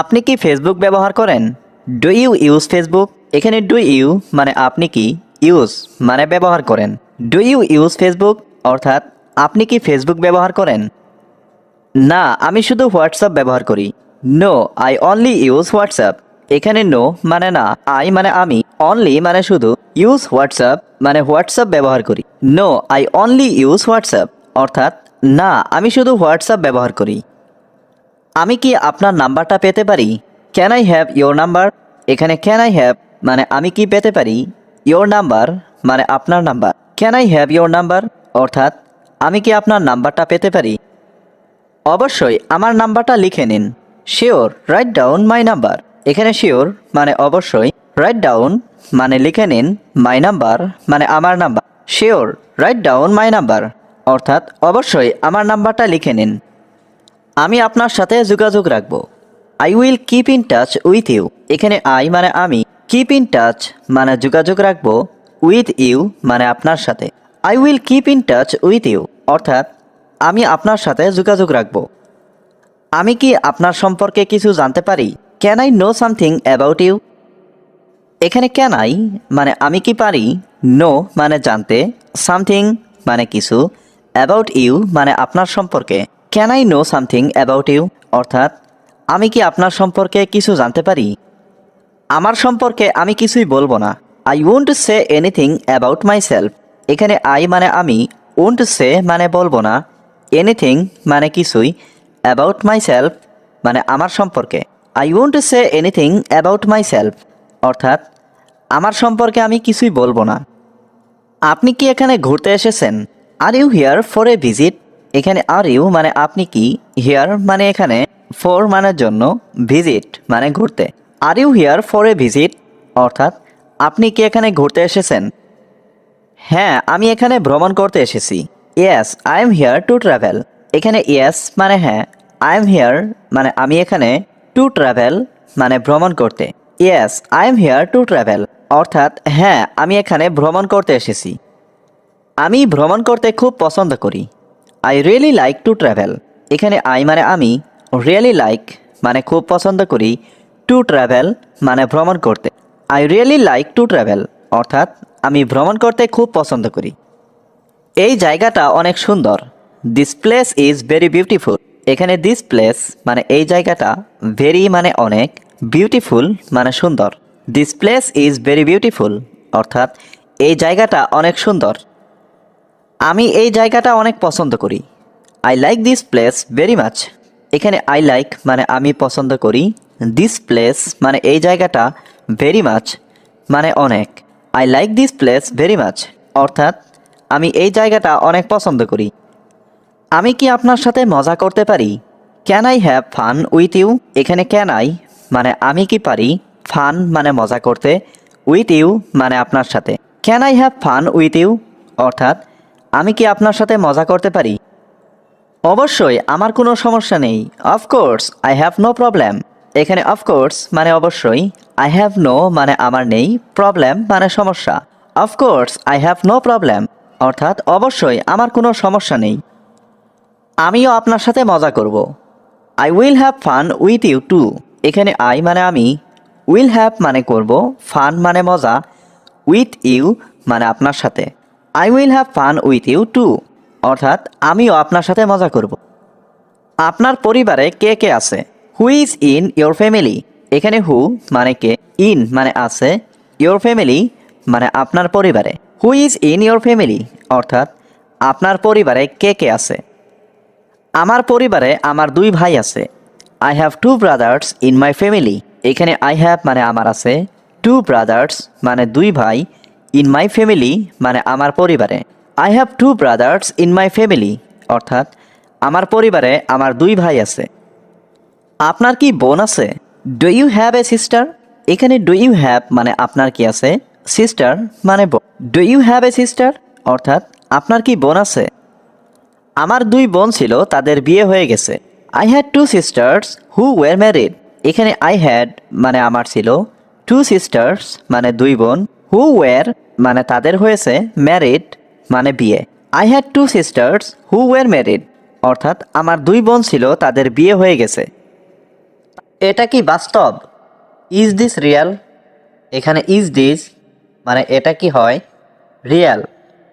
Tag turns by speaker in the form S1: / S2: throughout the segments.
S1: আপনি কি ফেসবুক ব্যবহার করেন? Do you use Facebook? এখানে ডু ইউ মানে আপনি কি, ইউজ মানে ব্যবহার করেন। ডু ইউ ইউজ ফেসবুক অর্থাৎ আপনি কি ফেসবুক ব্যবহার করেন? না, আমি শুধু হোয়াটসঅ্যাপ ব্যবহার করি। No, I only use WhatsApp. এখানে নো মানে না, আই মানে আমি, অনলি মানে শুধু, ইউজ হোয়াটসঅ্যাপ মানে হোয়াটসঅ্যাপ ব্যবহার করি। No, I only use WhatsApp অর্থাৎ না, আমি শুধু হোয়াটসঅ্যাপ ব্যবহার করি। আমি কি আপনার নাম্বারটা পেতে পারি? Can I have your number? এখানে ক্যান আই হ্যাভ মানে আমি কি পেতে পারি, ইয়োর নাম্বার মানে আপনার number. Can I have your number অর্থাৎ আমি কি আপনার নাম্বারটা পেতে পারি? অবশ্যই আমার নাম্বারটা লিখে নিন। Sure, write down my number. এখানে শিওর মানে অবশ্যই, রাইট ডাউন মানে লিখে নিন, মাই নাম্বার মানে আমার number. Sure, write down my number অর্থাৎ অবশ্যই আমার নাম্বারটা লিখে নিন। আমি আপনার সাথে যোগাযোগ রাখব। I will keep in touch with you. এখানে আই মানে আমি, কিপ ইন টাচ মানে যোগাযোগ রাখব, উইথ ইউ মানে আপনার সাথে। I will keep in touch with you অর্থাৎ আমি আপনার সাথে যোগাযোগ রাখব। আমি কি আপনার সম্পর্কে কিছু জানতে পারি? Can I know something about you? এখানে ক্যান আই মানে আমি কি পারি, নো মানে জানতে, সামথিং মানে কিছু, অ্যাবাউট ইউ মানে আপনার সম্পর্কে। Can I know something about you অর্থাৎ আমি কি আপনার সম্পর্কে কিছু জানতে পারি? আমার সম্পর্কে আমি কিছুই বলবো না। I won't say anything about my self. এখানে আই মানে আমি, ওন্ট সে মানে বলবো না, এনিথিং মানে কিছুই, অ্যাবাউট মাই সেলফ মানে আমার সম্পর্কে। I won't say anything about my self অর্থাৎ আমার সম্পর্কে আমি কিছুই বলবো না। আপনি কি এখানে ঘুরতে এসেছেন? Are you here for a visit? এখানে আর ইউ মানে আপনি কি, হিয়ার মানে এখানে, ফর মানে জন্য, ভিজিট মানে ঘুরতে। Are you here for a visit অর্থাৎ আপনি কি এখানে ঘুরতে এসেছেন? হ্যাঁ, আমি এখানে ভ্রমণ করতে এসেছি। Yes, I am here two travel. এখানে ইয়েস মানে হ্যাঁ, আই এম হিয়ার মানে আমি এখানে, টু ট্রাভেল মানে ভ্রমণ করতে। Yes, I am here two travel অর্থাৎ হ্যাঁ, আমি এখানে ভ্রমণ করতে এসেছি। আমি ভ্রমণ করতে খুব পছন্দ করি। I really like to travel. এখানে আই মানে আমি, রিয়েলি লাইক মানে খুব পছন্দ করি, টু ট্রাভেল মানে ভ্রমণ করতে। I really like to travel অর্থাৎ আমি ভ্রমণ করতে খুব পছন্দ করি। এই জায়গাটা অনেক সুন্দর। This place is very beautiful. এখানে দিস প্লেস মানে এই জায়গাটা, ভেরি মানে অনেক, বিউটিফুল মানে সুন্দর। This place is very beautiful অর্থাৎ এই জায়গাটা অনেক সুন্দর। আমি এই জায়গাটা অনেক পছন্দ করি। I like this plays very much. এখানে আই লাইক মানে আমি পছন্দ করি, দিস প্লেস মানে এই জায়গাটা, ভেরি মাচ মানে অনেক। I like this plays very much অর্থাৎ আমি এই জায়গাটা অনেক পছন্দ করি। আমি কি আপনার সাথে মজা করতে পারি? Can I have fun with you? এখানে ক্যান আই মানে আমি কি পারি, ফান মানে মজা করতে, উইথ ইউ মানে আপনার সাথে। Can I have fun with you অর্থাৎ আমি কি আপনার সাথে মজা করতে পারি? অবশ্যই, আমার কোনো সমস্যা নেই। Of course, I have no problem. এখানে অফকোর্স মানে অবশ্যই, আই হ্যাভ নো মানে আমার নেই, প্রবলেম মানে সমস্যা। Of course, I have no problem অর্থাৎ অবশ্যই আমার কোনো সমস্যা নেই। আমিও আপনার সাথে মজা করব। I will have fun with you too. এখানে আই মানে আমি, উইল হ্যাভ মানে করব, ফান মানে মজা, উইথ ইউ মানে আপনার সাথে। I will have fun with you too অর্থাৎ আমিও আপনার সাথে মজা করব। আপনার পরিবারে কে কে আছে? Who is in your family? এখানে হু মানে কে, ইন মানে আছে, ইয়োর ফ্যামিলি মানে আপনার পরিবারে। Who is in your family অর্থাৎ আপনার পরিবারে কে কে আছে? আমার পরিবারে আমার দুই ভাই আছে। I have two brothers in my family. এখানে আই হ্যাভ মানে আমার আছে, টু ব্রাদার্স মানে দুই ভাই, ইন মাই ফ্যামিলি মানে আমার পরিবারে। I have two brothers in my family অর্থাৎ আমার পরিবারে আমার দুই ভাই আছে। আপনার কি বোন আছে? Do you have a sister? এখানে ডু ইউ হ্যাভ মানে আপনার কি আছে, সিস্টার মানে বোন। Do you have a sister অর্থাৎ আপনার কি বোন আছে? আমার দুই বোন ছিল, তাদের বিয়ে হয়ে গেছে। I had to sisters who were married. এখানে আই হ্যাড মানে আমার ছিল, টু সিস্টার্স মানে দুই বোন, হু ওয়ার মানে তাদের হয়েছে, ম্যারিড মানে বিয়ে। I had to sisters who were married অর্থাৎ আমার দুই বোন ছিল, তাদের বিয়ে হয়ে গেছে। এটা কি বাস্তব? Is this Real? এখানে ইজ দিস মানে এটা কি হয়, রিয়াল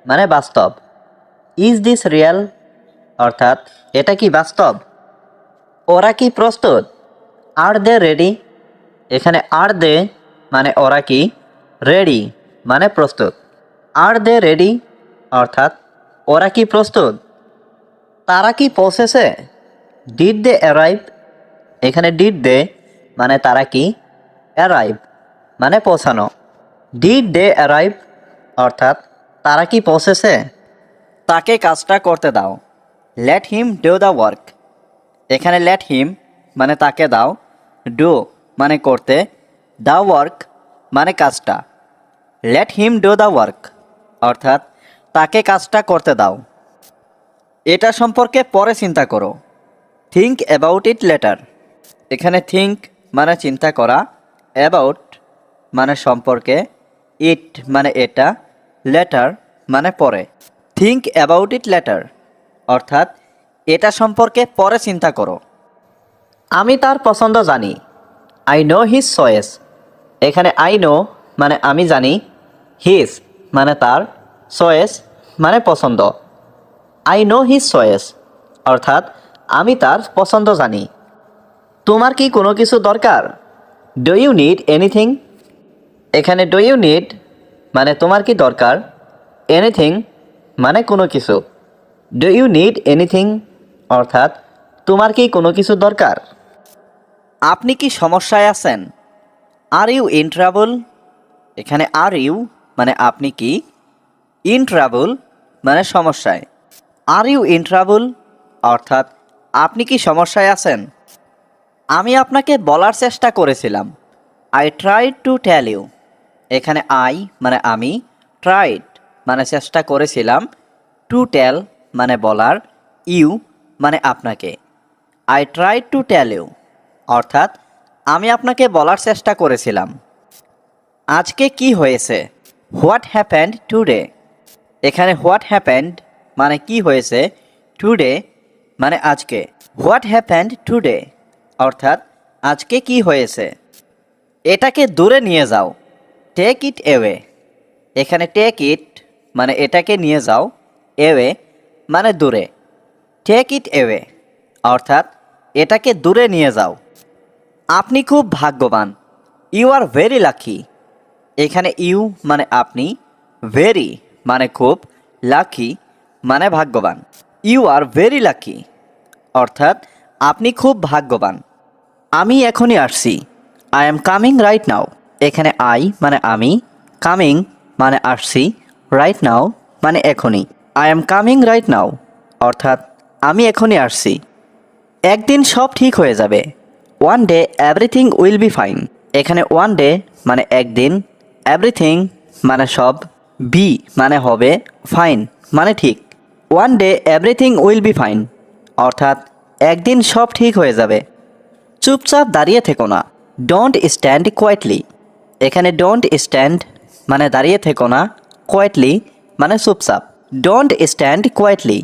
S1: মানে বাস্তব। ইজ দিস রিয়াল অর্থাৎ এটা কি বাস্তব? ওরা কি প্রস্তুত? আর দে রেডি? এখানে আর দে মানে ওরা কি, রেডি মানে প্রস্তুত। আর দে রেডি অর্থাৎ ওরা কি প্রস্তুত? তারা কি পৌঁছেছে? Did they arrive? এখানে ডিড দে মানে তারা কি, অ্যারাইভ মানে পৌঁছানো। ডিড দে অ্যারাইভ অর্থাৎ তারা কি পৌঁছেছে? তাকে কাজটা করতে দাও। Let him do the work. এখানে লেট হিম মানে তাকে দাও, ডু মানে করতে, দ্য ওয়ার্ক মানে কাজটা। Let him do the work অর্থাৎ তাকে কাজটা করতে দাও। এটা সম্পর্কে পরে চিন্তা করো। Think about it later. এখানে থিঙ্ক মানে চিন্তা করা, অ্যাবাউট মানে সম্পর্কে, ইট মানে এটা, লেটার মানে পরে। থিঙ্ক অ্যাবাউট ইট লেটার অর্থাৎ এটা সম্পর্কে পরে চিন্তা করো। আমি তার পছন্দ জানি। I know his choice. এখানে আই নো মানে আমি জানি, হিজ মানে তার, চয়েস মানে পছন্দ। আই নো হিজ চয়েস অর্থাৎ আমি তার পছন্দ জানি। তোমার কি কোনো কিছু দরকার? Do you need anything? এখানে ডু ইউ নিড মানে তোমার কি দরকার, এনিথিং মানে কোনো কিছু। ডু ইউ নিড এনিথিং অর্থাৎ তোমার কি কোনো কিছু দরকার? আপনি কি সমস্যায় আছেন? Are you in trouble? এখানে আর ইউ মানে আপনি কি, ইন ট্রাবল মানে সমস্যায়। আর ইউ ইন ট্রাবল অর্থাৎ আপনি কি সমস্যায় আছেন? আমি আপনাকে বলার চেষ্টা করেছিলাম। I tried to tell you. এখানে আই মানে আমি, ট্রাইড মানে চেষ্টা করেছিলাম, টু টেল মানে বলার, ইউ মানে আপনাকে। I tried to tell you অর্থাৎ আমি আপনাকে বলার চেষ্টা করেছিলাম। আজকে কি হয়েছে? What happened today? এখানে হোয়াট হ্যাপেন্ড মানে কি হয়েছে, টুডে মানে আজকে। হোয়াট হ্যাপেন্ড টুডে অর্থাৎ আজকে কি হয়েছে? এটাকে দূরে নিয়ে যাও। Take it away. এখানে টেক ইট মানে এটাকে নিয়ে যাও, অ্যাওয়ে মানে দূরে। টেক ইট অ্যাওয়ে অর্থাৎ এটাকে দূরে নিয়ে যাও। আপনি খুব ভাগ্যবান। You are very lucky. এখানে ইউ মানে আপনি, ভেরি মানে খুব, লাকি মানে ভাগ্যবান। ইউ আর ভেরি লাকি অর্থাৎ আপনি খুব ভাগ্যবান। আমি এখনই আসছি। I am coming right now. এখানে আই মানে আমি, কামিং মানে আসছি, রাইট নাও মানে এখনই। I am coming right now অর্থাৎ আমি এখনই আসছি। একদিন সব ঠিক হয়ে যাবে। One day everything will be fine. এখানে ওয়ান ডে মানে একদিন, এভরিথিং মানে সব, বি মানে হবে, ফাইন মানে ঠিক। One day everything will be fine অর্থাৎ একদিন সব ঠিক হয়ে যাবে। চুপচাপ দাঁড়িয়ে থেকো না। Don't stand quietly. এখানে ডোন্ট স্ট্যান্ড মানে দাঁড়িয়ে থেকো না, কোয়াইটলি মানে চুপচাপ। ডোন্ট স্ট্যান্ড কোয়াইটলি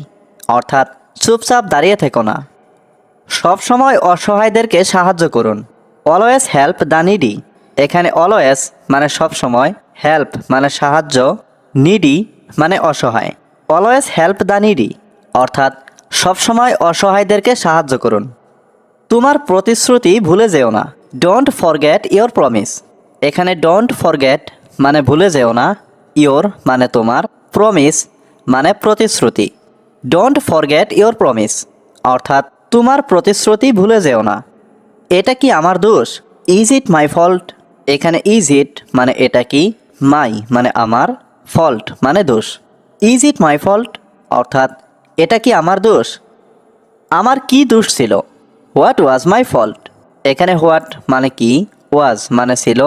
S1: অর্থাৎ চুপচাপ দাঁড়িয়ে থেকো না। সবসময় অসহায়দেরকে সাহায্য করুন। Always help the needy. এখানে অলওয়েজ মানে সবসময়, হেল্প মানে সাহায্য, নিডি মানে অসহায়। অলওয়েজ হেল্প দ্য নিডি অর্থাৎ সবসময় অসহায়দেরকে সাহায্য করুন। তোমার প্রতিশ্রুতি ভুলে যেও না। Don't forget your promise. এখানে ডোন্ট ফরগেট মানে ভুলে যেও না, ইয়োর মানে তোমার, প্রমিস মানে প্রতিশ্রুতি। ডোন্ট ফরগেট ইয়োর প্রমিস অর্থাৎ তোমার প্রতিশ্রুতি ভুলে যেও না। এটা কি আমার দোষ? Is it my fault? এখানে ইজ ইট মানে এটা কি, মাই মানে আমার, ফল্ট মানে দোষ। ইজ ইট মাই ফল্ট অর্থাৎ এটা কি আমার দোষ? আমার কি দোষ ছিল? What was my fault? এখানে হোয়াট মানে কি, ওয়াজ মানে ছিল,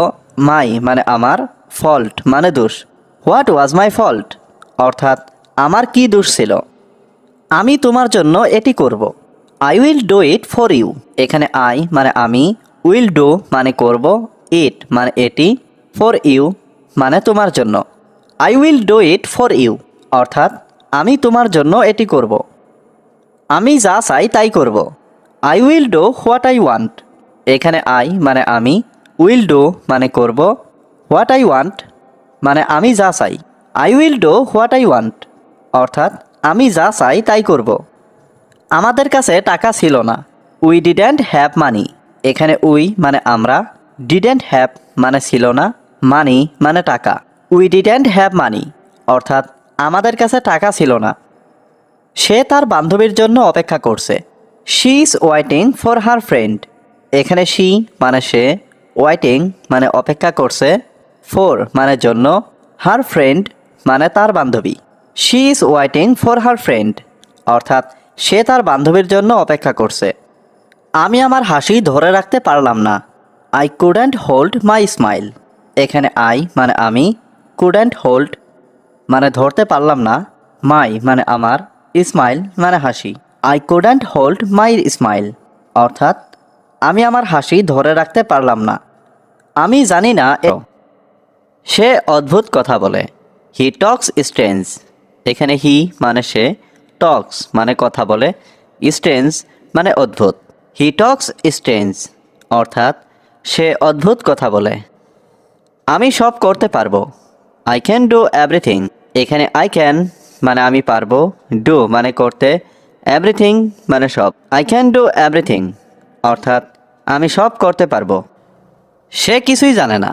S1: মাই মানে আমার, ফল্ট মানে দোষ। হোয়াট ওয়াজ মাই ফল্ট অর্থাৎ আমার কি দোষ ছিল? আমি তোমার জন্য এটি করব। I will do it for you. এখানে আই মানে আমি, উইল ডু মানে করব, ইট মানে এটি, ফর ইউ মানে তোমার জন্য। I will do it for you অর্থাৎ আমি তোমার জন্য এটি করব। আমি যা চাই তাই করব। I will do what I want. এখানে আই মানে আমি, উইল ডু মানে করব, হোয়াট আই ওয়ান্ট মানে আমি যা চাই। I will do what I want অর্থাৎ আমি যা চাই তাই করব। আমাদের কাছে টাকা ছিল না, উই ডিডেন্ট হ্যাভ মানি। এখানে উই মানে আমরা, ডিডেন্ট হ্যাভ মানে ছিল না, মানি মানে টাকা। উই ডিডেন্ট হ্যাভ মানি অর্থাৎ আমাদের কাছে টাকা ছিল না। সে তার বান্ধবীর জন্য অপেক্ষা করছে, she is waiting for her friend. এখানে শি মানে সে, ওয়েটিং মানে অপেক্ষা করছে, ফর মানে জন্য, হার ফ্রেন্ড মানে তার বান্ধবী। She is waiting for her friend অর্থাৎ সে তার বান্ধবীর জন্য অপেক্ষা করছে। আমি আমার হাসি ধরে রাখতে পারলাম না, I couldn't hold my smile. এখানে আই মানে আমি, কুডেন্ট হোল্ড মানে ধরতে পারলাম না, মাই মানে আমার, স্মাইল মানে হাসি। I couldn't hold my smile অর্থাৎ আমি আমার হাসি ধরে রাখতে পারলাম না। আমি জানি না সে অদ্ভুত কথা বলে, হি টক্স স্ট্রেঞ্জ। এখানে হি মানে সে, টক্স মানে কথা বলে, স্ট্রেঞ্জ মানে অদ্ভুত। হি টক্স স্ট্রেঞ্জ অর্থাৎ সে অদ্ভুত কথা বলে। আমি সব করতে পারবো, আই ক্যান ডু এভরিথিং। এখানে আই ক্যান মানে আমি পারবো, ডু মানে করতে, এভরিথিং মানে সব। আই ক্যান ডু এভরিথিং অর্থাৎ আমি সব করতে পারবো। সে কিছুই জানে না,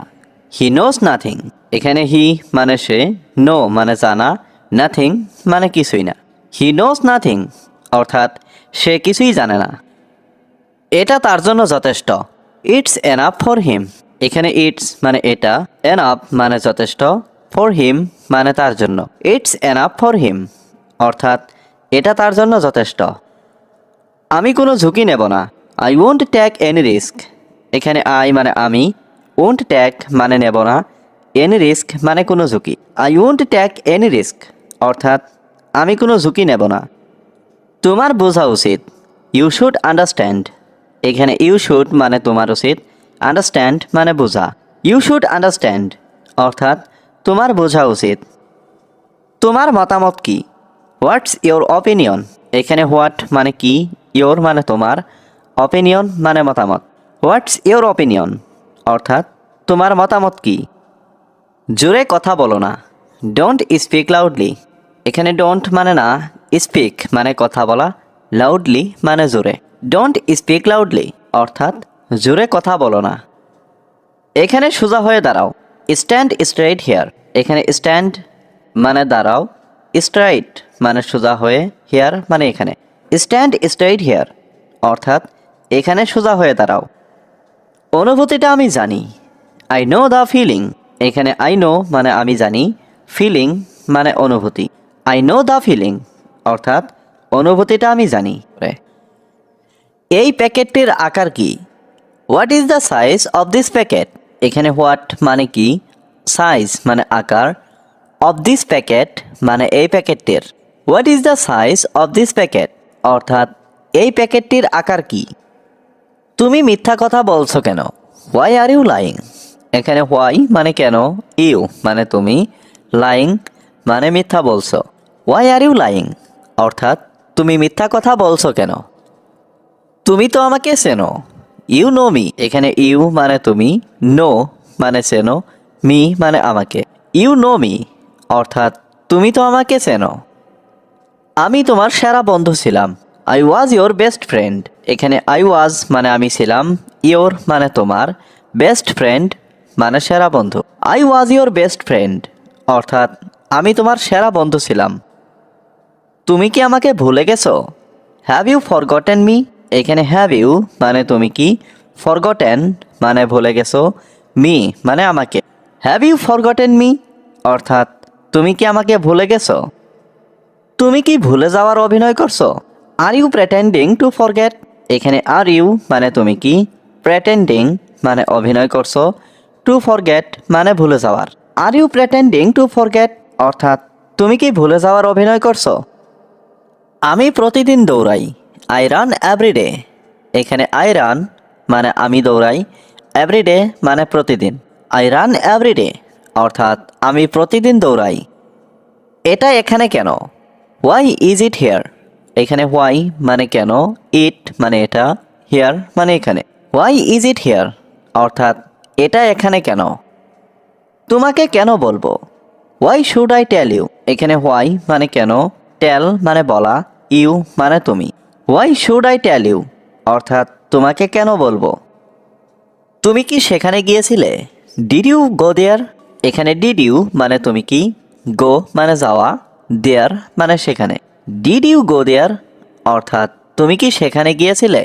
S1: হি নোজ নাথিং। এখানে হি মানে সে, নো মানে জানা, নাথিং মানে কিছুই না। হি নোজ নাথিং অর্থাৎ সে কিছুই জানে না। এটা তার জন্য যথেষ্ট, ইটস এনাফ ফর হিম। এখানে ইটস মানে এটা, এনাফ মানে যথেষ্ট, ফর হিম মানে তার জন্য। ইটস এনাফ ফর হিম অর্থাৎ এটা তার জন্য যথেষ্ট। আমি কোনো ঝুঁকি নেব না, I won't take any risk. এখানে আই মানে আমি, ওয়ন্ট টেক মানে নেব না, এনি রিস্ক মানে কোনো ঝুঁকি। I won't take any risk অর্থাৎ আমি কোনো ঝুঁকি নেব না। তোমার বোঝা উচিত, ইউ শুড আন্ডারস্ট্যান্ড। এখানে ইউ শুড মানে তোমার উচিত, আন্ডারস্ট্যান্ড মানে বোঝা। ইউ শুড আন্ডারস্ট্যান্ড অর্থাৎ তোমার বোঝা উচিত। তোমার মতামত কি, হোয়াটস ইয়োর অপিনিয়ন। এখানে হোয়াট মানে কি, ইয়োর মানে তোমার, অপিনিয়ন মানে মতামত। হোয়াটস ইয়োর অপিনিয়ন অর্থাৎ তোমার মতামত কি। জোরে কথা বলো না, ডোন্ট স্পিক লাউডলি। এখানে ডোন্ট মানে না, স্পিক মানে কথা বলা, লাউডলি মানে জোরে। ডোন্ট স্পিক লাউডলি অর্থাৎ জোরে কথা বলো না। এখানে সোজা হয়ে দাঁড়াও, স্ট্যান্ড স্ট্রেইট হিয়ার। এখানে স্ট্যান্ড মানে দাঁড়াও, স্ট্রাইট মানে সোজা হয়ে, হিয়ার মানে এখানে। স্ট্যান্ড স্ট্রেইট হিয়ার অর্থাৎ এখানে সোজা হয়ে দাঁড়াও। অনুভূতিটা আমি জানি, আই নো দ্য ফিলিং। এখানে আই নো মানে আমি জানি, ফিলিং মানে অনুভূতি। আই নো দ্য ফিলিং অর্থাৎ অনুভূতিটা আমি জানি। এই প্যাকেটটির আকার কি, what is the size of this packet. এখানে হোয়াট মানে কি, সাইজ মানে আকার, অফ দিস প্যাকেট মানে এই প্যাকেটটির। What is the size of this packet অর্থাৎ এই প্যাকেটটির আকার কি। তুমি মিথ্যা কথা বলছো কেন, হোয়াই আর ইউ লাইং। এখানে হোয়াই মানে কেন, ইউ মানে তুমি, লাইং মানে মিথ্যা বলছো। হোয়াই আর ইউ লাইং অর্থাৎ তুমি মিথ্যা কথা বলছো কেন। তুমি তো আমাকে চেনো, ইউ নো মি। এখানে ইউ মানে তুমি, নো মানে চেনো, মি মানে আমাকে। ইউ নো মি অর্থাৎ তুমি তো আমাকে চেনো। আমি তোমার সেরা বন্ধু ছিলাম, I was your best friend. এখানে আই ওয়াজ মানে আমি ছিলাম, ইয়োর মানে তোমার, বেস্ট ফ্রেন্ড মানে সেরা বন্ধু। I was your best friend অর্থাৎ আমি তোমার সেরা বন্ধু ছিলাম। তুমি কি আমাকে ভুলে গেছো, হ্যাভ ইউ ফরগটেন মি। এখানে হ্যাভ ইউ মানে তুমি কি, ফরগটেন মানে ভুলে গেছো, মি মানে আমাকে। হ্যাভ ইউ ফরগটেন মি অর্থাৎ তুমি কি আমাকে ভুলে গেছো। তুমি কি ভুলে যাওয়ার অভিনয় করছো, আর ইউ প্রেটেন্ডিং টু ফরগেট। এখানে আর ইউ মানে তুমি কি, প্রেটেন্ডিং মানে অভিনয় করছো, টু ফরগেট মানে ভুলে যাওয়ার। আর ইউ প্রেটেন্ডিং টু ফরগেট অর্থাৎ তুমি কি ভুলে যাওয়ার অভিনয় করছো। আমি প্রতিদিন দৌড়াই, আই রান এভরিডে। এখানে আই রান মানে আমি দৌড়াই, এভরিডে মানে প্রতিদিন। আই রান এভরিডে অর্থাৎ আমি প্রতিদিন দৌড়াই। এটা এখানে কেন, হোয়াই ইজ ইট হিয়ার। এখানে হোয়াই মানে কেন, ইট মানে এটা, হিয়ার মানে এখানে। হোয়াই ইজ ইট হিয়ার অর্থাৎ এটা এখানে কেন। তোমাকে কেন বলবো, why should I tell you. এখানে হোয়াই মানে কেন, টেল মানে বলা, ইউ মানে তুমি। Why should I tell you অর্থাৎ তোমাকে কেন বলবো। তুমি কি সেখানে গিয়েছিলে, ডিড ইউ গো দেয়ার। এখানে ডিড ইউ মানে তুমি কি, গো মানে যাওয়া, দেয়ার মানে সেখানে। ডিড ইউ গো দেয়ার অর্থাৎ তুমি কি সেখানে গিয়েছিলে।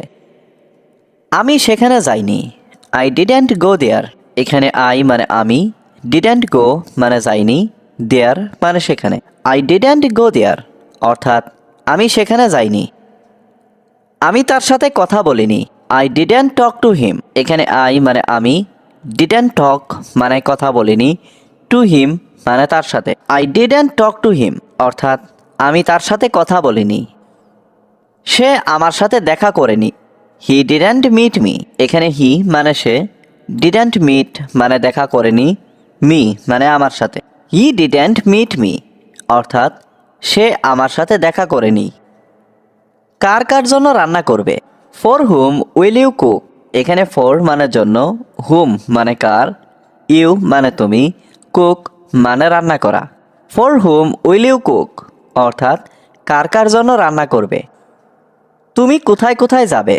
S1: আমি সেখানে যাইনি, আই ডিডেন্ট গো দেয়ার। এখানে আই মানে আমি, ডিডেন্ট গো মানে যাইনি, দেয়ার মানে সেখানে। আই ডিডেন্ট গো দেয়ার অর্থাৎ আমি সেখানে যাইনি। আমি তার সাথে কথা বলিনি, I didn't talk to him. এখানে আই মানে আমি, ডিডেন্ট টক মানে কথা বলিনি, টু হিম মানে তার সাথে। I didn't talk to him অর্থাৎ আমি তার সাথে কথা বলিনি। সে আমার সাথে দেখা করেনি, হি ডিডেন্ট মিট মি। এখানে হি মানে সে, ডিডেন্ট মিট মানে দেখা করেনি, মি মানে আমার সাথে। হি ডিডেন্ট মিট মি অর্থাৎ সে আমার সাথে দেখা করেনি। কার কার জন্য রান্না করবে, for whom will you cook. এখানে ফর মানে জন্য, হুম মানে কার, ইউ মানে তুমি, কুক মানে রান্না করা। For whom will you cook অর্থাৎ কার কার জন্য রান্না করবে। তুমি কোথায় কোথায় যাবে,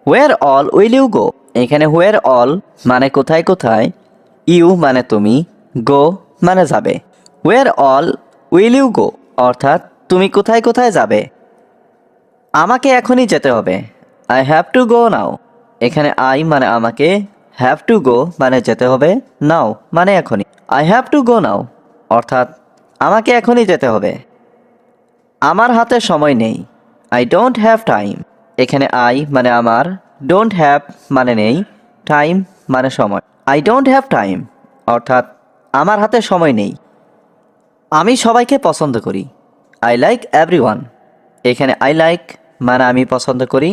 S1: where all will you go. এখানে হোয়ার অল মানে কোথায় কোথায়, ইউ মানে তুমি, গো মানে যাবে। Where all will you go অর্থাৎ তুমি কোথায় কোথায় যাবে। আমাকে এখনই যেতে হবে, I have to go now. এখানে আই মানে আমাকে, হ্যাভ টু গো মানে যেতে হবে, নাও মানে এখনই। আই হ্যাভ টু গো নাও অর্থাৎ আমাকে এখনই যেতে হবে। আমার হাতে সময় নেই, আই ডোন্ট হ্যাভ টাইম। এখানে আই মানে আমার, ডোন্ট হ্যাভ মানে নেই, টাইম মানে সময়। আই ডোন্ট হ্যাভ টাইম অর্থাৎ আমার হাতে সময় নেই। আমি সবাইকে পছন্দ করি, আই লাইক এভরিওয়ান। এখানে আই লাইক মানে আমি পছন্দ করি,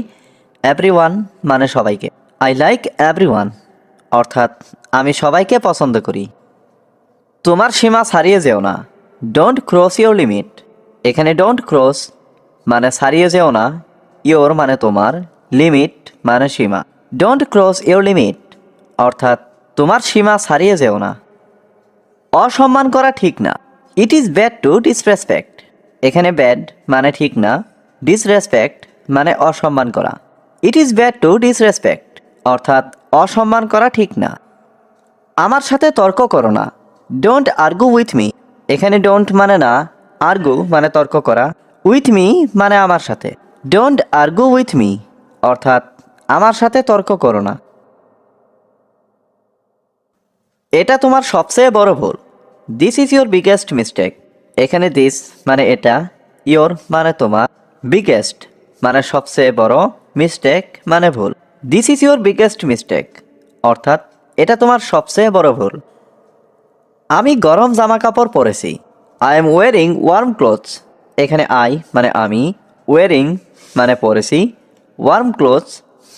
S1: এভরিওয়ান মানে সবাইকে। আই লাইক এভরিওয়ান অর্থাৎ আমি সবাইকে পছন্দ করি। তোমার সীমা ছাড়িয়ে যেও না, ডোন্ট ক্রস ইউর লিমিট। এখানে ডোন্ট ক্রস মানে ছাড়িয়ে যেও না, ইয়োর মানে তোমার, লিমিট মানে সীমা। ডোন্ট ক্রস ইউর লিমিট অর্থাৎ তোমার সীমা ছাড়িয়ে যেও না। অসম্মান করা ঠিক না, it is bad to disrespect. এখানে ব্যাড মানে ঠিক না, ডিসরেসপেক্ট মানে অসম্মান করা। It is bad to disrespect অর্থাৎ অসম্মান করা ঠিক না। আমার সাথে তর্ক করো না, ডোন্ট আর্গু উইথ মি। এখানে ডোন্ট মানে না, আর্গু মানে তর্ক করা, উইথ মি মানে আমার সাথে। ডোন্ট আর্গু উইথ মি অর্থাৎ আমার সাথে তর্ক করো না। এটা তোমার সবচেয়ে বড় ভুল, this is your biggest mistake. এখানে দিস মানে এটা, ইয়োর মানে তোমার, বিগেস্ট মানে সবচেয়ে বড়, মিস্টেক মানে ভুল। This is your biggest mistake অর্থাৎ এটা তোমার সবচেয়ে বড় ভুল। আমি গরম জামা কাপড় পরেছি, I am wearing warm clothes. এখানে আই মানে আমি, ওয়ারিং মানে পরেছি, ওয়ার্ম ক্লোথস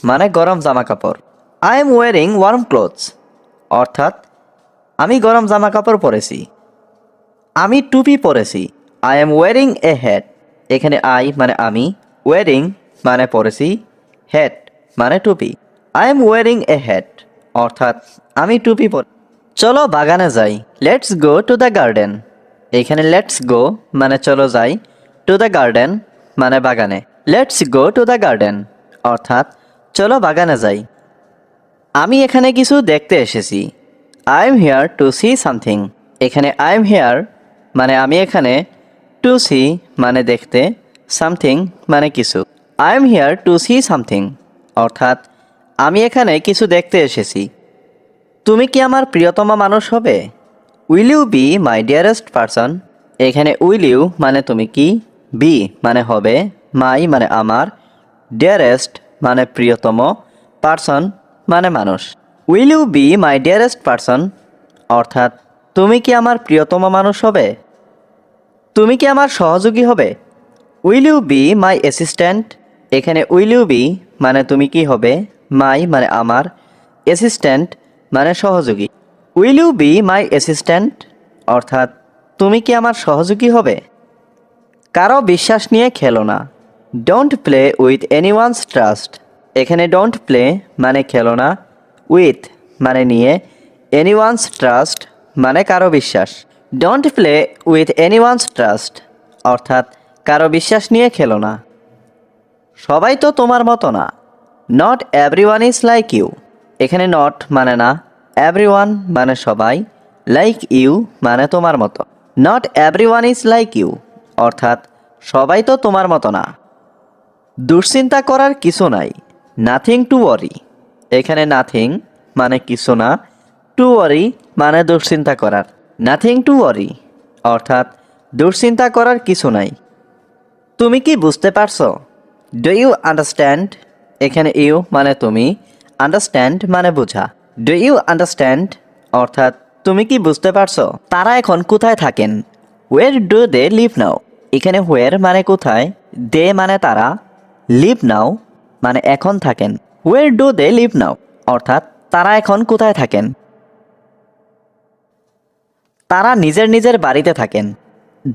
S1: মানে গরম জামা কাপড়। I am wearing warm clothes অর্থাৎ আমি গরম জামা কাপড় পরেছি। আমি টুপি পরেছি, I am wearing a hat. এখানে আই মানে আমি, ওয়ারিং মানে পরেছি, হ্যাট মানে টুপি। I am wearing a hat অর্থাৎ আমি টুপি পরে। চলো বাগানে যাই, let's go to the garden. এখানে লেটস গো মানে চলো যাই, টু দ্য গার্ডেন মানে বাগানে। Let's go to the garden অর্থাৎ চলো বাগানে যাই। আমি এখানে কিছু দেখতে এসেছি, I am here two see something. এখানে আই এম হিয়ার মানে আমি এখানে, টু সি মানে দেখতে, সামথিং মানে কিছু। I am here two see something অর্থাৎ আমি এখানে কিছু দেখতে এসেছি। তুমি কি আমার প্রিয়তমা মানুষ হবে, will you be my dearest person. এখানে উইল ইউ মানে তুমি কি, বি মানে হবে, মাই মানে আমার, ডিয়ারেস্ট মানে প্রিয়তম, পারসন মানে মানুষ। Will you be my dearest person অর্থাৎ তুমি কি আমার প্রিয়তম মানুষ হবে। তুমি কি আমার সহযোগী হবে, will you be my assistant. এখানে উইল ইউ বি মানে তুমি কি হবে, মাই মানে আমার, অ্যাসিস্ট্যান্ট মানে সহযোগী। Will you be my assistant অর্থাৎ তুমি কি আমার সহযোগী হবে। কারো বিশ্বাস নিয়ে খেলো না, don't play with anyone's trust. এখানে ডোন্ট প্লে মানে খেলো না, উইথ মানে নিয়ে, এনিওয়ানস ট্রাস্ট মানে কারো বিশ্বাস। Don't play with anyone's trust অর্থাৎ কারো বিশ্বাস নিয়ে খেলো না। সবাই তো তোমার মতো না, not everyone is like you. এখানে নট মানে না, এভরিওয়ান মানে সবাই, লাইক ইউ মানে তোমার মতো। Not everyone is like you অর্থাৎ সবাই তো তোমার মতো না। দুশ্চিন্তা করার কিছু নাই, নাথিং টু ওয়ারি। এখানে নাথিং মানে কিছু না, টু ওয়ারি মানে দুশ্চিন্তা করার। নাথিং টু ওয়ারি অর্থাৎ দুশ্চিন্তা করার কিছু নাই। তুমি কি বুঝতে পারছো? Do you understand? এখানে ইউ মানে তুমি, আন্ডারস্ট্যান্ড মানে বোঝা। ডু ইউ আন্ডারস্ট্যান্ড অর্থাৎ তুমি কি বুঝতে পারছো? তারা এখন কোথায় থাকেন? ওয়ের ডু দে লিভ নাও? এখানে ওয়ের মানে কোথায়, দে মানে তারা, লিভ নাও মানে এখন থাকেন। ওয়ের ডু দে লিভ নাও অর্থাৎ তারা এখন কোথায় থাকেন? তারা নিজের নিজের বাড়িতে থাকেন।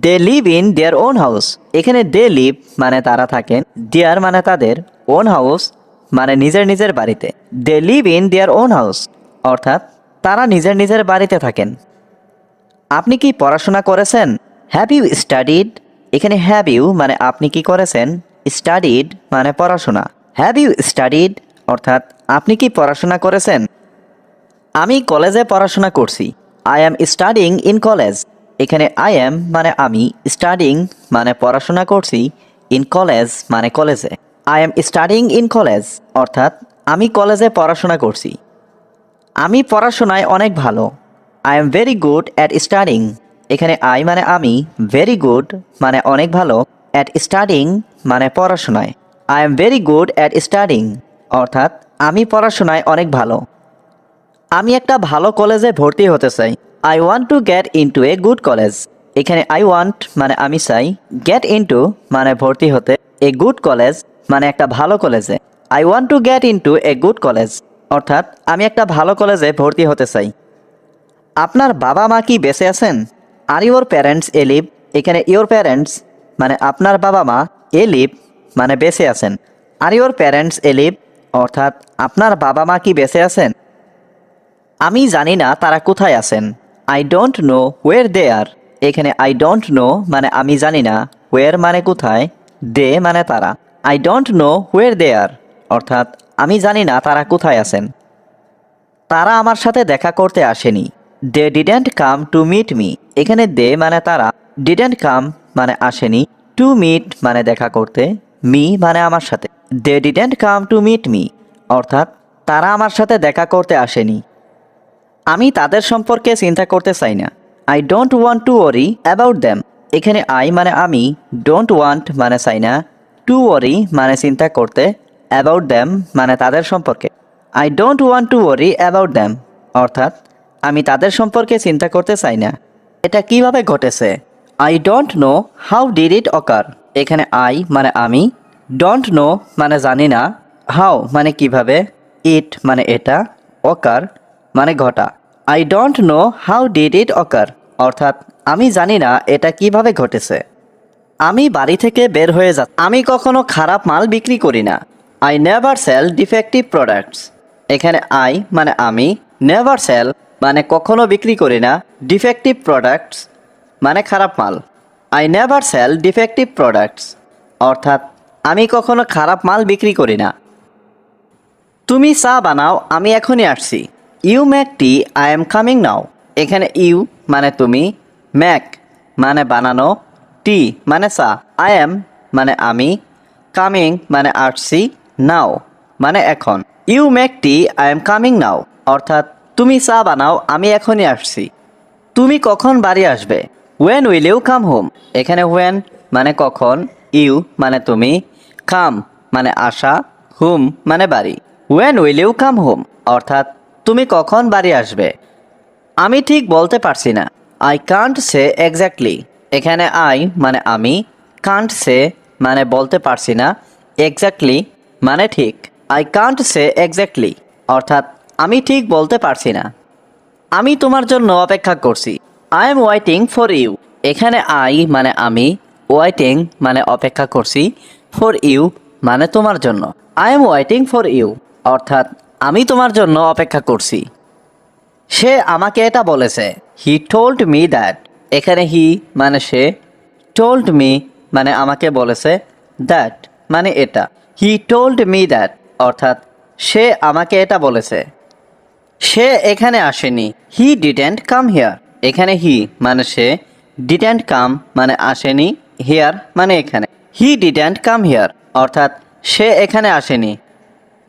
S1: They live in their own house. এখানে দে লিভ মানে তারা থাকেন, দেয়ার মানে তাদের, ওন হাউস মানে নিজের নিজের বাড়িতে। They live in their own house অর্থাৎ তারা নিজের নিজের বাড়িতে থাকেন। আপনি কি পড়াশোনা করেছেন? Have you studied? এখানে হ্যাভ ইউ মানে আপনি কি করেছেন, স্টাডিড মানে পড়াশোনা। হ্যাভ ইউ স্টাডিড অর্থাৎ আপনি কি পড়াশোনা করেছেন? আমি কলেজে পড়াশোনা করছি। I am studying in college. এখানে আই অ্যাম মানে আমি, স্টাডিং মানে পড়াশোনা করছি, ইন কলেজ মানে কলেজে। I am studying in college অর্থাৎ আমি কলেজে পড়াশোনা করছি। আমি পড়াশোনায় অনেক ভালো। I am very good at studying. এখানে আই মানে আমি, ভেরি গুড মানে অনেক ভালো, অ্যাট স্টাডিং মানে পড়াশোনায়। I am very good at studying অর্থাৎ আমি পড়াশোনায় অনেক ভালো। আমি একটা ভালো কলেজে ভর্তি হতে চাই। I want to get into a good college. এখানে আই ওয়ান্ট মানে আমি চাই, গেট ইনটু মানে ভর্তি হতে, এ গুড কলেজ মানে একটা ভালো কলেজে। I want to get into a good college অর্থাৎ আমি একটা ভালো কলেজে ভর্তি হতে চাই। আপনার বাবা মা কি বেঁচে আছেন? আর ইউর প্যারেন্টস এলিভ? এখানে ইউর প্যারেন্টস মানে আপনার বাবা মা, এলিভ মানে বেঁচে আছেন। আর ইউর প্যারেন্টস এলিভ অর্থাৎ আপনার বাবা মা কি বেঁচে আছেন? আমি জানি না তারা কোথায় আছেন। আই ডোন্ট নো ওয়ের দে আর। এখানে আই ডোন্ট নো মানে আমি জানি না, ওয়ের মানে কোথায়, দে মানে তারা। আই ডোন্ট নো ওয়ের দে আর অর্থাৎ আমি জানি না তারা কোথায় আছেন। তারা আমার সাথে দেখা করতে আসেনি। They didn't come to meet me. এখানে দে মানে তারা, ডিডেন্ট কাম মানে আসেনি, টু মিট মানে দেখা করতে, মি মানে আমার সাথে। They didn't come to meet me অর্থাৎ তারা আমার সাথে দেখা করতে আসেনি। আমি তাদের সম্পর্কে চিন্তা করতে চাই না। I don't want to worry about them. এখানে আই মানে আমি, ডোন্ট ওয়ান্ট মানে চাই না, টু ওয়ারি মানে চিন্তা করতে, অ্যাবাউট দ্যাম মানে তাদের সম্পর্কে। I don't want to worry about them অর্থাৎ আমি তাদের সম্পর্কে চিন্তা করতে চাই না। এটা কিভাবে ঘটেছে? I don't know how did it occur. এখানে আই মানে আমি, ডোন্ট নো মানে জানি না, হাউ মানে কিভাবে, ইট মানে এটা, অকার মানে ঘটা। I don't know how did it occur অর্থাৎ আমি জানি না এটা কিভাবে ঘটেছে। আমি বাড়ি থেকে বের হয়ে যাচ্ছি। আমি কখনো খারাপ মাল বিক্রি করি না। I never sell defective products. এখানে আই মানে আমি, নেভার সেল মানে কখনো বিক্রি করি না, ডিফেক্টিভ প্রোডাক্টস মানে খারাপ মাল। I never sell defective products অর্থাৎ আমি কখনো খারাপ মাল বিক্রি করি না। তুমি চা বানাও, আমি এখনই আসছি। You make tea, I am coming now. এখানে ইউ মানে তুমি, মেক মানে বানানো, টি মানে চা, আই এম মানে আমি, কামিং মানে আসছি, নাও মানে এখন। You make tea, I am coming now অর্থাৎ তুমি চা বানাও, আমি এখনই আসছি। তুমি কখন বাড়ি আসবে? When will you come home? এখানে ওয়েন মানে কখন, ইউ মানে তুমি, কাম মানে আসা, হোম মানে বাড়ি। When will you come home অর্থাৎ তুমি কখন বাড়ি আসবে? আমি ঠিক বলতে পারছি না। I can't say exactly. এখানে আই মানে আমি, কান্ট সে মানে বলতে পারছি না, এক্স্যাক্টলি মানে ঠিক। আই কান্ট সে এক্স্যাক্টলি অর্থাৎ আমি ঠিক বলতে পারছি না। আমি তোমার জন্য অপেক্ষা করছি। I am waiting for you. এখানে আই মানে আমি, ওয়েটিং মানে অপেক্ষা করছি, ফর ইউ মানে তোমার জন্য। I am waiting for you অর্থাৎ আমি তোমার জন্য অপেক্ষা করছি। সে আমাকে এটা বলেছে। He told me that. এখানে হি মানে সে, টোল্ড মি মানে আমাকে বলেছে, দ্যাট মানে এটা। হি টোল্ড মি দ্যাট অর্থাৎ সে আমাকে এটা বলেছে। সে এখানে আসেনি। He didn't come here. এখানে হি মানে সে, ডিডেন্ট কাম মানে আসেনি, হিয়ার মানে এখানে। হি ডিডেন্ট কাম হিয়ার অর্থাৎ সে এখানে আসেনি।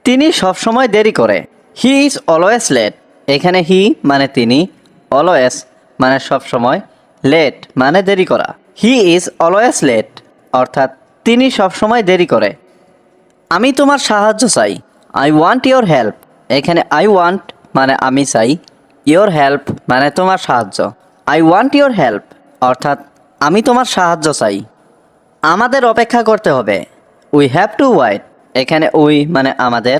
S1: তিনি সবসময় দেরি করে। He is always late. এখানে হি মানে তিনি, অলওয়েজ মানে সবসময়, লেট মানে দেরি করা। হি ইজ অলওয়েজ লেট অর্থাৎ তিনি সবসময় দেরি করে। আমি তোমার সাহায্য চাই। I want your help. এখানে আই ওয়ান্ট মানে আমি চাই, ইয়োর হেল্প মানে তোমার সাহায্য। আই ওয়ান্ট ইয়োর হেল্প অর্থাৎ আমি তোমার সাহায্য চাই। আমাদের অপেক্ষা করতে হবে। We have to wait. এখানে উই মানে আমাদের,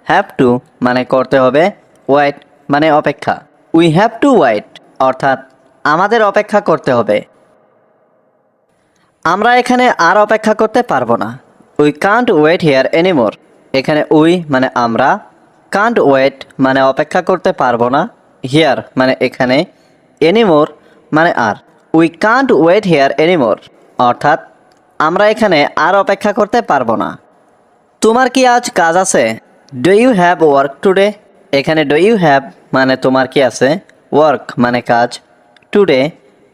S1: হ্যাভ টু মানে করতে হবে, ওয়েট মানে অপেক্ষা। উই হ্যাভ টু ওয়েট অর্থাৎ আমাদের অপেক্ষা করতে হবে। আমরা এখানে আর অপেক্ষা করতে পারবো না। We can't wait here anymore. এখানে উই মানে আমরা, কান্ট ওয়েট মানে অপেক্ষা করতে পারবো না, হিয়ার মানে এখানে, এনিমোর মানে আর। We can't wait here anymore অর্থাৎ আমরা এখানে আর অপেক্ষা করতে পারবো না। তোমার কি আজ কাজ আছে? Do you have work today. এখানে ডু ইউ হ্যাভ মানে তোমার কি আছে, ওয়ার্ক মানে কাজ, টুডে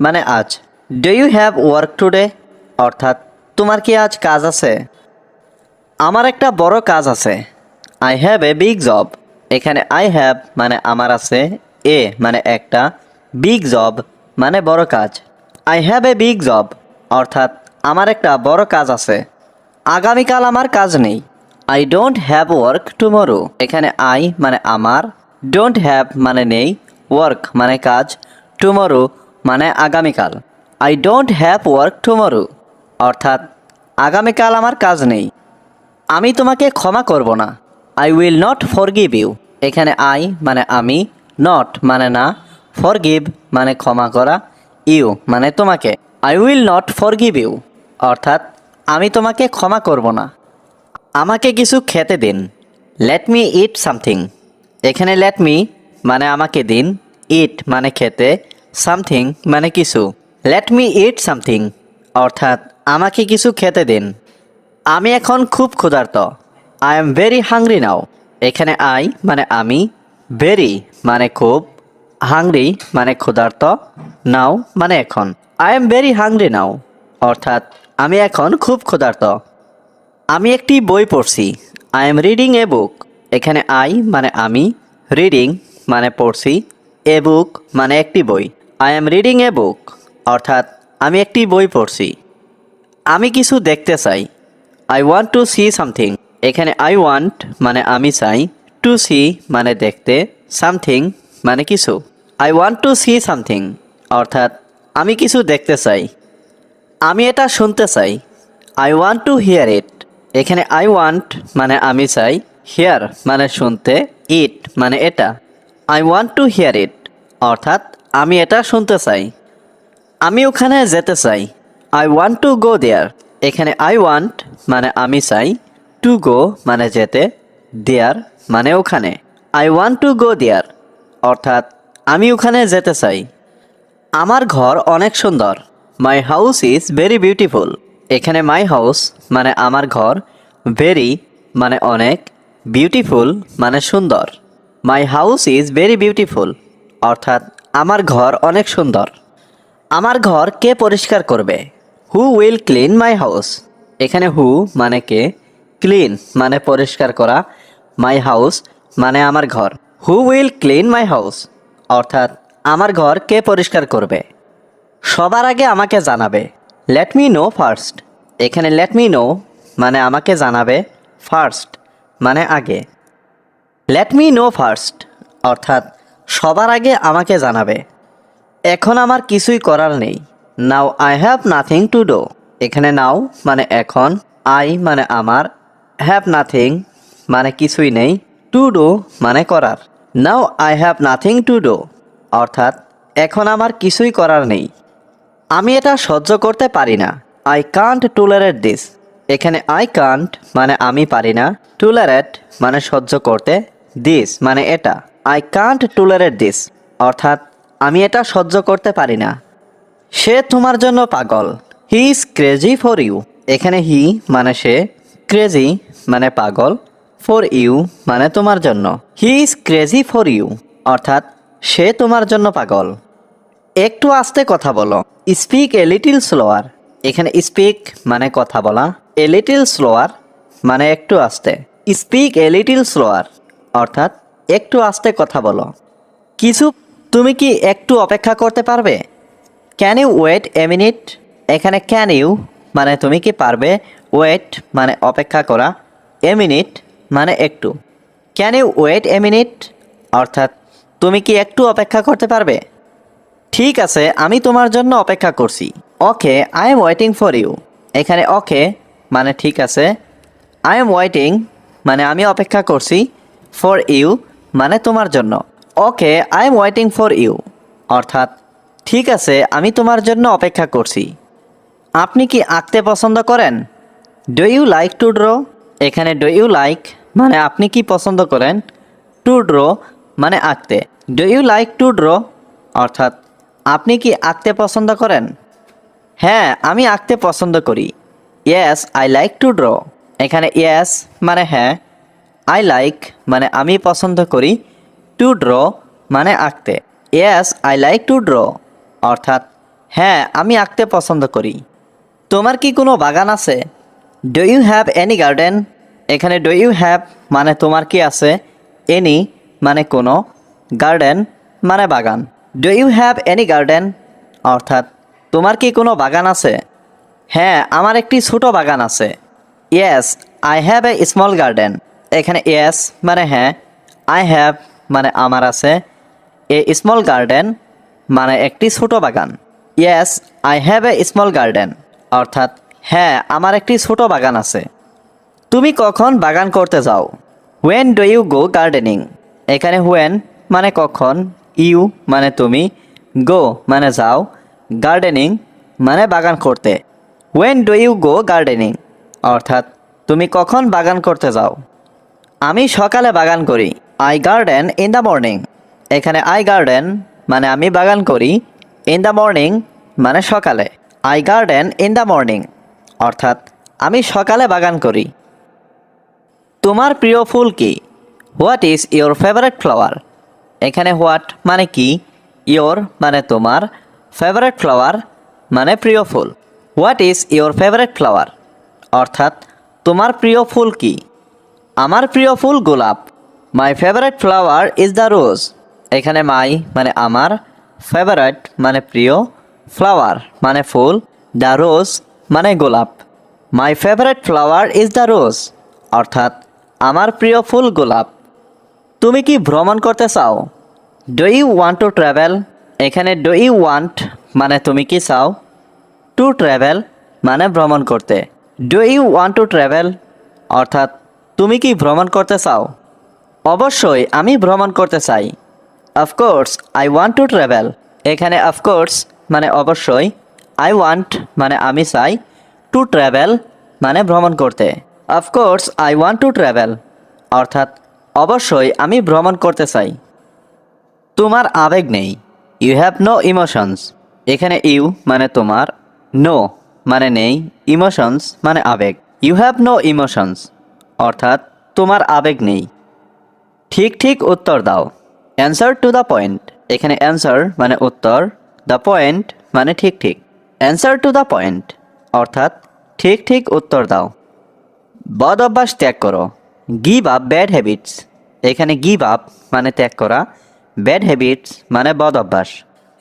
S1: মানে আজ। Do you have work today অর্থাৎ তোমার কি আজ কাজ আছে? আমার একটা বড় কাজ আছে। I have a big job. এখানে আই হ্যাভ মানে আমার আছে, এ মানে একটা, বিগ জব মানে বড় কাজ। I have a big job অর্থাৎ আমার একটা বড় কাজ আছে। আগামীকাল আমার কাজ নেই। I don't have work tomorrow. এখানে আই মানে আমার, ডোন্ট হ্যাভ মানে নেই, ওয়ার্ক মানে কাজ, টুমরো মানে আগামীকাল। I don't have work tomorrow অর্থাৎ আগামীকাল আমার কাজ নেই। আমি তোমাকে ক্ষমা করব না। I will not forgive you. এখানে আই মানে আমি, নট মানে না, ফরগিভ মানে ক্ষমা করা, ইউ মানে তোমাকে। I will not forgive you অর্থাৎ আমি তোমাকে ক্ষমা করব না। আমাকে কিছু খেতে দিন। লেট মি ইট সামথিং। এখানে লেট মি মানে আমাকে দিন, ইট মানে খেতে, সামথিং মানে কিছু। লেট মি ইট সামথিং অর্থাৎ আমাকে কিছু খেতে দিন। আমি এখন খুব ক্ষুধার্ত। I am very hungry now. এখানে আই মানে আমি, ভেরি মানে খুব, হাংরি মানে ক্ষুধার্ত, নাও মানে এখন। I am very hungry now অর্থাৎ আমি এখন খুব ক্ষুধার্ত। আমি একটি বই পড়ছি। আই এম রিডিং এ বুক। এখানে আই মানে আমি, রিডিং মানে পড়ছি, এ বুক মানে একটি বই। আই এম রিডিং এ বুক অর্থাৎ আমি একটি বই পড়ছি। আমি কিছু দেখতে চাই। I want two see something. এখানে আই ওয়ান্ট মানে আমি চাই, টু সি মানে দেখতে, সামথিং মানে কিছু। I want two see something অর্থাৎ আমি কিছু দেখতে চাই। আমি এটা শুনতে চাই। আই ওয়ান্ট টু হিয়ার ইট। এখানে আই ওয়ান্ট মানে আমি চাই, হিয়ার মানে শুনতে, ইট মানে এটা। আই ওয়ান্ট টু হিয়ার ইট অর্থাৎ আমি এটা শুনতে চাই। আমি ওখানে যেতে চাই। আই ওয়ান্ট টু গো দেয়ার। এখানে আই ওয়ান্ট মানে আমি চাই, টু গো মানে যেতে, দেয়ার মানে ওখানে। আই ওয়ান্ট টু গো দেয়ার অর্থাৎ আমি ওখানে যেতে চাই। আমার ঘর অনেক সুন্দর। My house is very beautiful. এখানে মাই হাউস মানে আমার ঘর, ভেরি মানে অনেক, বিউটিফুল মানে সুন্দর। My house is very beautiful অর্থাৎ আমার ঘর অনেক সুন্দর। আমার ঘর কে পরিষ্কার করবে? Who will clean my house. এখানে হু মানে কে, ক্লিন মানে পরিষ্কার করা, মাই হাউস মানে আমার ঘর। Who will clean my house অর্থাৎ আমার ঘর কে পরিষ্কার করবে? সবার আগে আমাকে জানাবে। Let me no first. এখানে লেট মি নো মানে আমাকে জানাবে, ফার্স্ট মানে আগে। লেট মি নো ফার্স্ট অর্থাৎ সবার আগে আমাকে জানাবে। এখন আমার কিছুই করার নেই। Now I have nothing to do. এখানে নাও মানে এখন, আই মানে আমার, হ্যাভ নাথিং মানে কিছুই নেই, টু ডু মানে করার। Now I have nothing to do অর্থাৎ এখন আমার কিছুই করার নেই। আমি এটা সহ্য করতে পারি না। I can't tolerate this. এখানে আই কান্ট মানে আমি পারি না, টলারেট মানে সহ্য করতে, দিস মানে এটা। আই কান্ট টলারেট দিস অর্থাৎ আমি এটা সহ্য করতে পারি না। সে তোমার জন্য পাগল, he is crazy for you. এখানে হি মানে সে, ক্রেজি মানে পাগল, ফর ইউ মানে তোমার জন্য। He is crazy for you অর্থাৎ সে তোমার জন্য পাগল। একটু আস্তে কথা বলো, স্পিক এ লিটিল স্লোয়ার। এখানে স্পিক মানে কথা বলা, এ লিটিল স্লোয়ার মানে একটু আস্তে। স্পিক এ লিটিল স্লোয়ার অর্থাৎ একটু আস্তে কথা বলো। তুমি কি একটু অপেক্ষা করতে পারবে? Can you wait a minute. এখানে ক্যান ইউ মানে তুমি কি পারবে, ওয়েট মানে অপেক্ষা করা, এ মিনিট মানে একটু। Can you wait a minute অর্থাৎ তুমি কি একটু অপেক্ষা করতে পারবে? ঠিক আছে, আমি তোমার জন্য অপেক্ষা করছি। Okay, I am waiting for you. এখানে ওকে মানে ঠিক আছে, আই এম ওয়েটিং মানে আমি অপেক্ষা করছি, ফর ইউ মানে তোমার জন্য। Okay, I am waiting for you অর্থাৎ ঠিক আছে, আমি তোমার জন্য অপেক্ষা করছি। আপনি কি আঁকতে পছন্দ করেন? Do you like to draw. এখানে ডু ইউ লাইক মানে আপনি কি পছন্দ করেন, টু ড্র মানে আঁকতে। Do you like to draw অর্থাৎ আপনি কি আঁকতে পছন্দ করেন? হ্যাঁ, আমি আঁকতে পছন্দ করি। Yes, I like to draw. এখানে ইয়েস মানে হ্যাঁ, আই লাইক মানে আমি পছন্দ করি, টু ড্র মানে আঁকতে। Yes, I like to draw অর্থাৎ হ্যাঁ, আমি আঁকতে পছন্দ করি। তোমার কি কোনো বাগান আছে? Do you have any garden. এখানে ডু ইউ হ্যাভ মানে তোমার কি আছে, এনি মানে কোনো, গার্ডেন মানে বাগান। Do you have any garden অর্থাৎ তোমার কি কোনো বাগান আছে? হ্যাঁ, আমার একটি ছোট বাগান আছে। Yes, I have a small garden. এখানে ইয়েস মানে হ্যাঁ, আই হ্যাভ মানে আমার আছে, এ স্মল গার্ডেন মানে একটি ছোট বাগান। Yes, I have a small garden অর্থাৎ হ্যাঁ, আমার একটি ছোট বাগান আছে। তুমি কখন বাগান করতে যাও? When do you go gardening. এখানে হোয়েন মানে কখন, ইউ মানে তুমি, গো মানে যাও, গার্ডেনিং মানে বাগান করতে। When do you go gardening অর্থাৎ তুমি কখন বাগান করতে যাও? আমি সকালে বাগান করি। I garden in the morning. এখানে আই গার্ডেন মানে আমি বাগান করি, ইন দ্য মর্নিং মানে সকালে। I garden in the morning অর্থাৎ আমি সকালে বাগান করি। তোমার প্রিয় ফুল কি? What is your favourite flower. এখানে হোয়াট মানে কি, ইয়োর মানে তোমার, ফেভারেট ফ্লাওয়ার মানে প্রিয় ফুল। What is your favourite flower অর্থাৎ তোমার প্রিয় ফুল কি? আমার প্রিয় ফুল গোলাপ। My favourite flower is the rose. এখানে মাই মানে আমার, ফেভারেট মানে প্রিয়, ফ্লাওয়ার মানে ফুল, দ্য রোজ মানে গোলাপ। My favourite flower is the rose অর্থাৎ আমার প্রিয় ফুল গোলাপ। তুমি কি ভ্রমণ করতে চাও? Do you want to travel. এখানে ডু ইউ ওয়ান্ট মানে তুমি কি চাও, টু ট্রাভেল মানে ভ্রমণ করতে। Do you want to travel অর্থাৎ তুমি কি ভ্রমণ করতে চাও? অবশ্যই আমি ভ্রমণ করতে চাই। Of course I want to travel. এখানে অফকোর্স মানে অবশ্যই, আই ওয়ান্ট মানে আমি চাই, টু ট্রাভেল মানে ভ্রমণ করতে। Of course I want to travel অর্থাৎ অবশ্যই আমি ভ্রমণ করতে চাই। তোমার আবেগ নেই। You have no emotions. এখানে ইউ মানে তোমার, নো মানে নেই, ইমোশনস মানে আবেগ। ইউ হ্যাভ নো ইমোশনস অর্থাৎ তোমার আবেগ নেই। ঠিক ঠিক উত্তর দাও। Answer to the point. এখানে অ্যান্সার মানে উত্তর, দ্য পয়েন্ট মানে ঠিক ঠিক। অ্যান্সার টু দ্য পয়েন্ট অর্থাৎ ঠিক ঠিক উত্তর দাও। বদ অভ্যাস ত্যাগ করো। Give up bad habits. এখানে গিভ আপ মানে ত্যাগ করা, ব্যাড হ্যাবিটস মানে বদ অভ্যাস।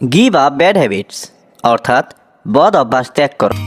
S1: গিভ আপ ব্যাড হ্যাবিটস অর্থাৎ বদ অভ্যাস ত্যাগ করো।